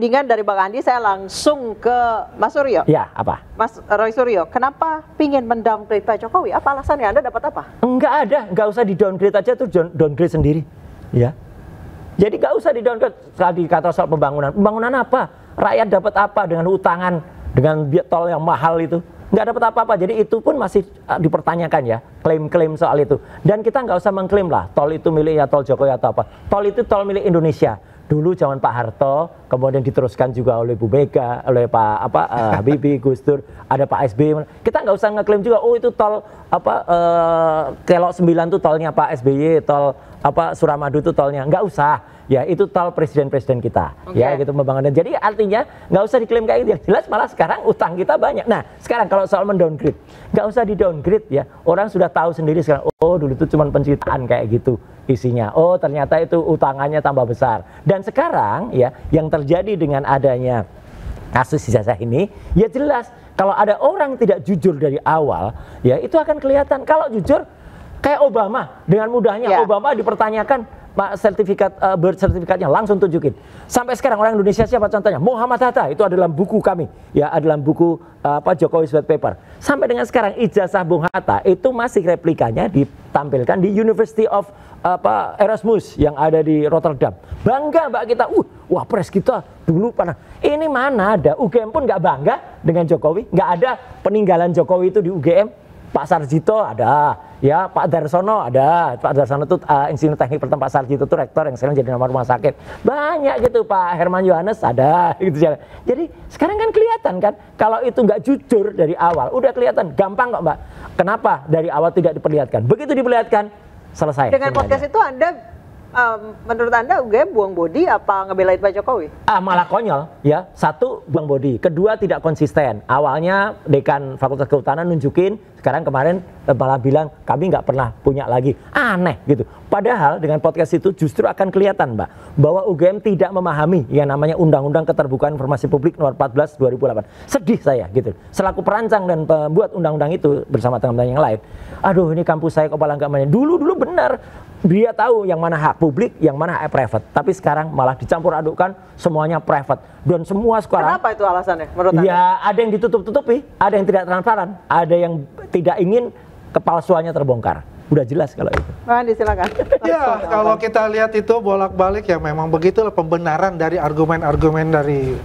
Dengan dari Bang Andi saya langsung ke Mas Suryo. Ya, apa? Mas Roy Suryo, kenapa pingin mendowngrade Pak Jokowi? Apa alasannya? Anda dapat apa? Enggak ada, nggak usah di downgrade aja tuh downgrade sendiri, ya. Jadi nggak usah di downgrade. Tadi kata soal pembangunan, pembangunan apa? Rakyat dapat apa dengan utangan, dengan tol yang mahal itu? Nggak dapat apa-apa. Jadi itu pun masih dipertanyakan ya, klaim-klaim soal itu. Dan kita nggak usah mengklaim lah, tol itu miliknya tol Jokowi atau apa. Tol itu tol milik Indonesia. Dulu zaman Pak Harto, kemudian diteruskan juga oleh Bu Mega, oleh Pak Habibie, Gus Dur, ada Pak SBY. Kita nggak usah ngeklaim juga, oh itu tol Kelok 9 itu tolnya Pak SBY, tol Suramadu itu tolnya. Nggak usah. Ya itu tol presiden-presiden kita, ya gitu membangun. Jadi artinya nggak usah diklaim kayak gitu. Yang jelas malah sekarang utang kita banyak. Nah sekarang kalau soal mendowngrade, nggak usah di-downgrade ya. Orang sudah tahu sendiri sekarang. Oh dulu itu cuma pencitraan kayak gitu isinya. Oh ternyata itu utangannya tambah besar. Dan sekarang ya yang terjadi dengan adanya kasus ijazah ini, ya jelas kalau ada orang tidak jujur dari awal, ya itu akan kelihatan. Kalau jujur kayak Obama, dengan mudahnya Obama dipertanyakan. Pak sertifikatnya langsung tunjukin. Sampai sekarang orang Indonesia siapa contohnya? Muhammad Hatta, itu ada dalam buku kami, ya ada dalam buku Jokowi White Paper. Sampai dengan sekarang ijazah Bung Hatta itu masih replikanya ditampilkan di University of Erasmus yang ada di Rotterdam. Bangga Mbak kita, wah pres kita dulu pernah. Ini mana ada, UGM pun nggak bangga dengan Jokowi, nggak ada peninggalan Jokowi itu di UGM. Pak Sarjito ada, ya Pak Darsono ada. Pak Darsono itu Insinyur Teknik Pertama, Pak Sarjito itu rektor yang sekarang jadi nama rumah sakit. Banyak gitu, Pak Herman Yohanes ada gitu. Jadi sekarang kan kelihatan kan kalau itu nggak jujur dari awal, udah kelihatan gampang kok Mbak. Kenapa dari awal tidak diperlihatkan? Begitu diperlihatkan selesai. Dengan podcast itu Anda menurut Anda UGM buang bodi apa ngebelain Pak Jokowi? Malah konyol ya. Satu, buang bodi. Kedua, tidak konsisten. Awalnya dekan Fakultas Kehutanan nunjukin, sekarang kemarin malah bilang kami nggak pernah punya lagi. Aneh gitu. Padahal dengan podcast itu justru akan kelihatan Mbak, bahwa UGM tidak memahami yang namanya Undang-Undang Keterbukaan Informasi Publik nomor 14 2008. Sedih saya gitu. Selaku perancang dan pembuat undang-undang itu bersama teman-teman yang lain. Aduh ini kampus saya kepala nggak main. Dulu benar. Dia tahu yang mana hak publik, yang mana hak private. Tapi sekarang malah dicampur adukkan semuanya private. Dan semua sekarang. Kenapa itu alasannya menurut Anda? Ya ada yang ditutup-tutupi, ada yang tidak transparan, ada yang tidak ingin kepalsuannya terbongkar. Udah jelas kalau itu. Andi silakan. Ya kalau kita lihat itu bolak-balik ya memang begitulah pembenaran dari argumen-argumen dari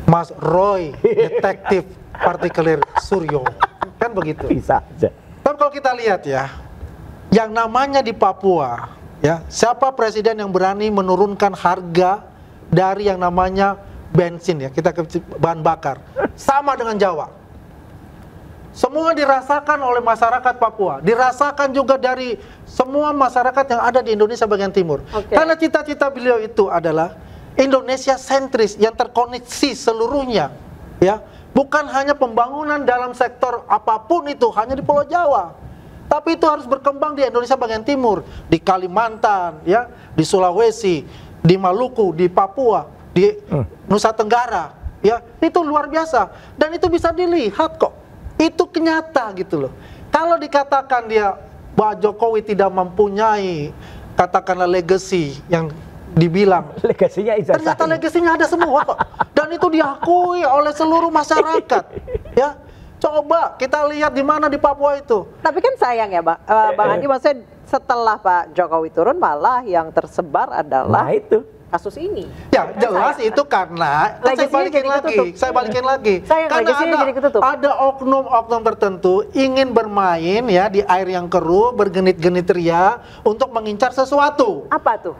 Mas Roy, detektif partikelir Suryo. Kan begitu. Bisa aja. Tapi kalau kita lihat ya, yang namanya di Papua, ya siapa presiden yang berani menurunkan harga dari yang namanya bensin ya, kita ke bahan bakar, sama dengan Jawa. Semua dirasakan oleh masyarakat Papua, dirasakan juga dari semua masyarakat yang ada di Indonesia bagian timur. Karena cita-cita beliau itu adalah Indonesia sentris yang terkoneksi seluruhnya, ya bukan hanya pembangunan dalam sektor apapun itu hanya di Pulau Jawa. Tapi itu harus berkembang di Indonesia bagian timur, di Kalimantan, ya, di Sulawesi, di Maluku, di Papua, di Nusa Tenggara, ya, itu luar biasa. Dan itu bisa dilihat kok, itu kenyata gitu loh. Kalau dikatakan dia Pak Jokowi tidak mempunyai katakanlah legacy yang dibilang, legasinya ternyata legasinya ada semua kok, dan itu diakui oleh seluruh masyarakat, ya. Coba kita lihat di mana di Papua itu. Tapi kan sayang ya, Bang Andi, maksudnya setelah Pak Jokowi turun malah yang tersebar adalah itu kasus ini. Ya jelas itu karena saya balikin lagi. Karena ada oknum-oknum tertentu ingin bermain ya di air yang keruh, bergenit-genit ria untuk mengincar sesuatu. Apa tuh?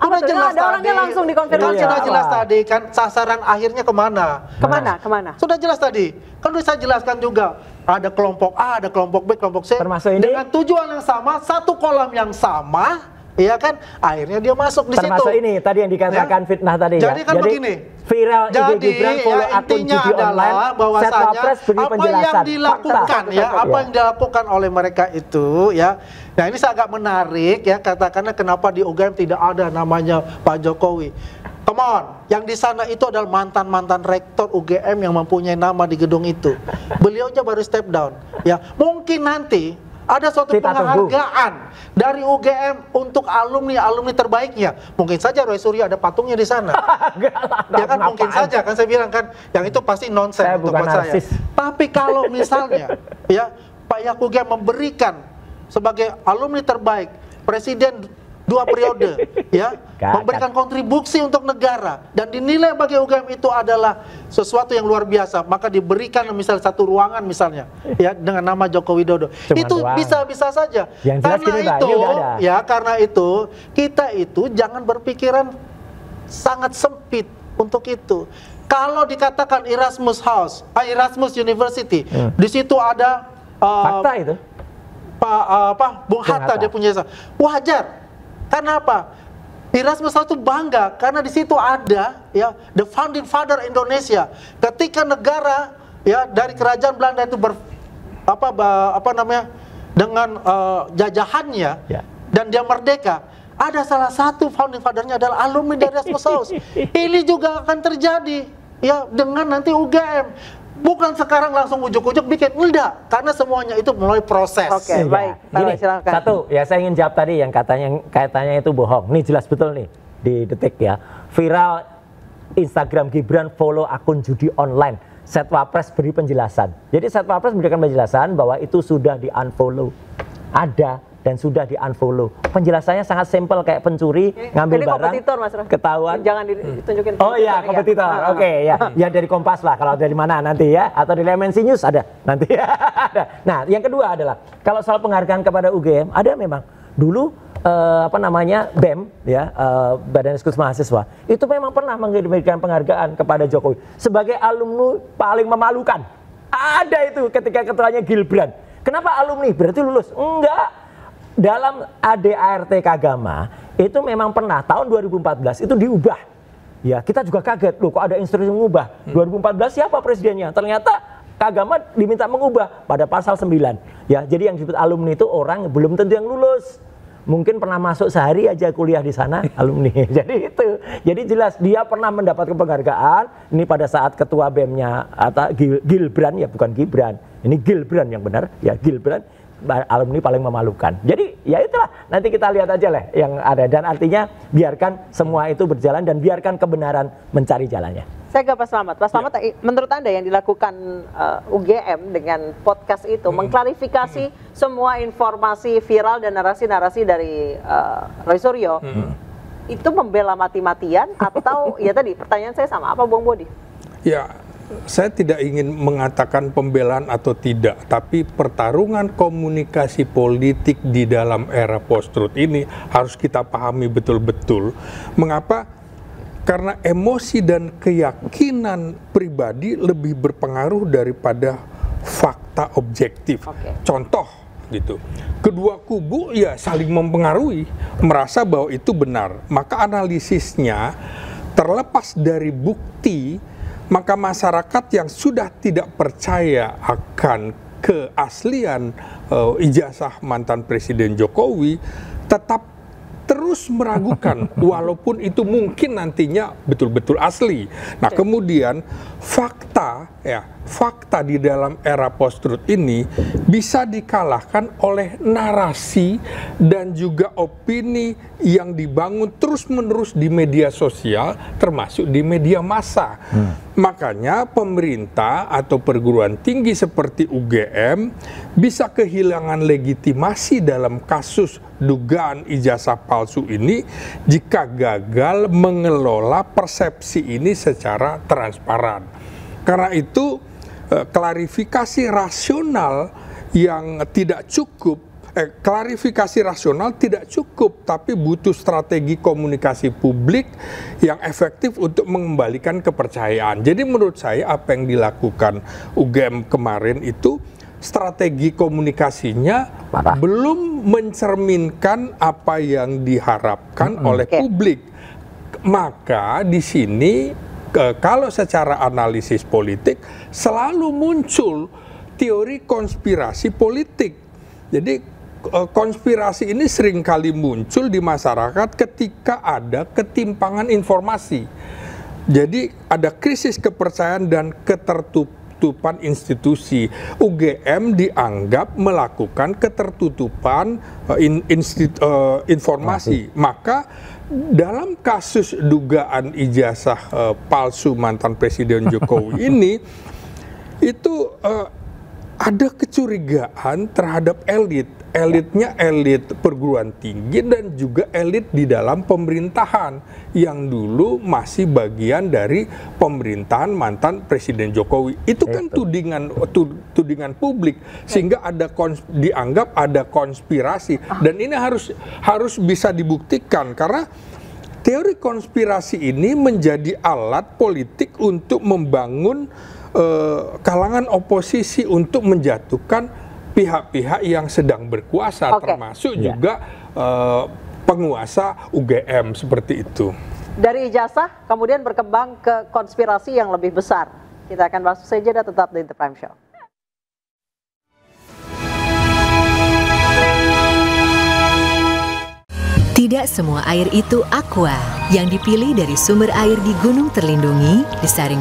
Sudah jelas ada orangnya langsung dikonfirmasi. Sudah jelas tadi kan sasaran akhirnya kemana? Kemana? Sudah jelas tadi. Kan udah saya jelaskan juga. Ada kelompok A, ada kelompok B, kelompok C. Termasuk ini? Dengan tujuan yang sama, satu kolam yang sama. Iya kan, akhirnya dia masuk di situ. Termasuk ini tadi yang dikatakan fitnah tadi ya. Jadi kan begini. Viral jadi Gibran follow akun intinya judi adalah online, bahwasannya apa yang dilakukan ya, apa yang dilakukan oleh mereka itu ya. Nah ini agak menarik ya, katakanlah kenapa di UGM tidak ada namanya Pak Jokowi. Come on, yang di sana itu adalah mantan-mantan rektor UGM yang mempunyai nama di gedung itu. Beliau aja baru step down. Ya, mungkin nanti ada suatu Kita tunggu. penghargaan dari UGM untuk alumni terbaiknya. Mungkin saja Roy Suryo ada patungnya di sana. Enggak lah, Ya kan mungkin saja kan saya bilang kan, yang itu pasti nonsens Saya untuk bukan buat saya. narsis. Tapi kalau misalnya ya Pak Yakugem memberikan sebagai alumni terbaik presiden 2 periode ya, memberikan kontribusi untuk negara dan dinilai bagi UGM itu adalah sesuatu yang luar biasa, maka diberikan misalnya satu ruangan misalnya ya dengan nama Joko Widodo. Itu bisa-bisa saja. Yang jelas Karena gini, Pak, itu ini udah ada. ya, karena itu kita itu jangan berpikiran sangat sempit untuk itu. Kalau dikatakan Erasmus House, Erasmus University, di situ ada fakta itu. Bung Hatta dia punya wajar. Karena apa? Erasmus House itu bangga karena di situ ada ya the founding father Indonesia. Ketika negara ya dari kerajaan Belanda itu dengan jajahannya dan dia merdeka, ada salah satu founding fathernya adalah alumni dari Erasmus House. Ini juga akan terjadi ya dengan nanti UGM. Bukan sekarang langsung ujuk-ujuk bikin, enggak, karena semuanya itu melalui proses. Oke, baik. Gini, Silakan. satu, ya saya ingin jawab tadi yang katanya itu bohong. Nih jelas betul nih di Detik ya. Viral Instagram Gibran follow akun judi online. Setwapres beri penjelasan. Jadi Setwapres memberikan penjelasan bahwa itu sudah di-unfollow. Ada dan sudah di-unfollow. Penjelasannya sangat simpel kayak pencuri ngambil barang, Mas Raf. ketahuan. Jangan ditunjukin. Oh iya, kompetitor. Oke, ya. Ya dari Kompas lah, kalau dari mana nanti ya, atau dari MNC News ada nanti. Ada. Nah, yang kedua adalah kalau soal penghargaan kepada UGM, ada memang dulu BEM ya, Badan Eksekutif Mahasiswa itu memang pernah memberikan penghargaan kepada Jokowi sebagai alumni paling memalukan. Ada itu ketika ketuanya Gilbran. Kenapa alumni? Berarti lulus? Enggak. Dalam ADART Kagama itu memang pernah tahun 2014 itu diubah. Ya, kita juga kaget loh kok ada instruksi mengubah. 2014 siapa presidennya? Ternyata Kagama diminta mengubah pada pasal 9. Ya, jadi yang disebut alumni itu orang belum tentu yang lulus. Mungkin pernah masuk sehari aja kuliah di sana alumni. Jadi itu. Jadi jelas dia pernah mendapatkan penghargaan ini pada saat ketua BEM-nya atau Gilbran ya, bukan Gibran. Ini Gilbran yang benar, ya Gilbran. Alumni paling memalukan. Jadi ya itulah, nanti kita lihat aja lah yang ada, dan artinya biarkan semua itu berjalan dan biarkan kebenaran mencari jalannya. Saya ke Pak Slamet. Pak Slamet, menurut Anda yang dilakukan UGM dengan podcast itu mengklarifikasi semua informasi viral dan narasi-narasi dari Roy Suryo, itu membela mati-matian atau ya tadi pertanyaan saya sama apa Bung Bodi? Ya, saya tidak ingin mengatakan pembelaan atau tidak, tapi pertarungan komunikasi politik di dalam era post-truth ini harus kita pahami betul-betul. Mengapa? Karena emosi dan keyakinan pribadi lebih berpengaruh daripada fakta objektif. Contoh gitu. Kedua kubu ya saling mempengaruhi, merasa bahwa itu benar. Maka analisisnya terlepas dari bukti, maka masyarakat yang sudah tidak percaya akan keaslian ijazah mantan Presiden Jokowi tetap terus meragukan walaupun itu mungkin nantinya betul-betul asli. Nah, kemudian fakta di dalam era post-truth ini bisa dikalahkan oleh narasi dan juga opini yang dibangun terus-menerus di media sosial termasuk di media massa. Makanya pemerintah atau perguruan tinggi seperti UGM bisa kehilangan legitimasi dalam kasus dugaan ijazah palsu ini jika gagal mengelola persepsi ini secara transparan. Karena itu klarifikasi rasional yang tidak cukup, klarifikasi rasional tidak cukup, tapi butuh strategi komunikasi publik yang efektif untuk mengembalikan kepercayaan. Jadi menurut saya apa yang dilakukan UGM kemarin itu strategi komunikasinya belum mencerminkan apa yang diharapkan oleh publik. Maka di sini kalau secara analisis politik selalu muncul teori konspirasi politik. Jadi konspirasi ini seringkali muncul di masyarakat ketika ada ketimpangan informasi. Jadi ada krisis kepercayaan dan ketertutupan institusi. UGM dianggap melakukan ketertutupan informasi. Maka dalam kasus dugaan ijazah palsu mantan Presiden Jokowi ini, itu ada kecurigaan terhadap elit. Elitnya elit perguruan tinggi dan juga elit di dalam pemerintahan yang dulu masih bagian dari pemerintahan mantan Presiden Jokowi. Itu kan tudingan publik, sehingga dianggap ada konspirasi, dan ini harus bisa dibuktikan karena teori konspirasi ini menjadi alat politik untuk membangun kalangan oposisi untuk menjatuhkan pihak-pihak yang sedang berkuasa, termasuk juga penguasa UGM seperti itu. Dari ijazah kemudian berkembang ke konspirasi yang lebih besar. Kita akan bahas saja, tetap di The Prime Show. Tidak semua air itu aqua. Yang dipilih dari sumber air di gunung terlindungi, disaring